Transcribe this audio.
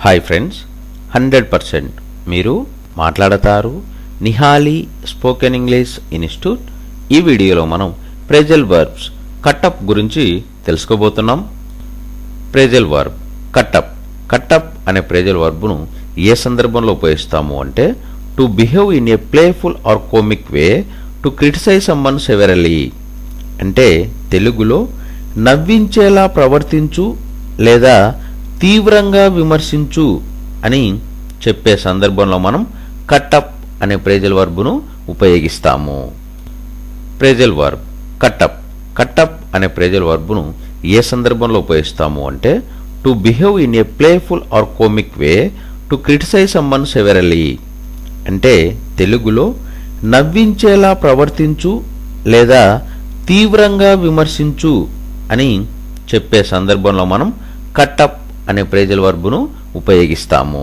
Hi friends, 100% మీరు మాట్లాడతారు Nihali spoken English institute. ఈ వీడియోలో మనం ప్రెజల్ వర్బ్స్ కటప్ గురించి తెలుసుకోబోతున్నాం. Phrasal verb కటప్. కటప్ అనే ప్రెజల్ వర్బ్ను ఏ సందర్భంలో ఉపయోగిస్తాము అంటే to behave in a playful or comic way to criticise someone severely. అంటే తెలుగులో నవ్వించేలా ప్రవర్తించు లేదా తీవ్రంగా విమర్శించు అని చెప్పే సందర్భంలో మనం కటప్ అనే ప్రెజల్ వర్బ్ను ఉపయోగిస్తాము. Phrasal verb కటప్. కటప్ అనే ప్రెజల్ వర్బ్ను ఏ సందర్భంలో ఉపయోగిస్తాము అంటే to behave in a playful or comic way to criticise someone severely. అంటే తెలుగులో నవ్వించేలా ప్రవర్తించు లేదా తీవ్రంగా విమర్శించు అని చెప్పే సందర్భంలో మనం కటప్ అనే ప్రెజల్ వర్బ్ను ఉపయోగిస్తాము.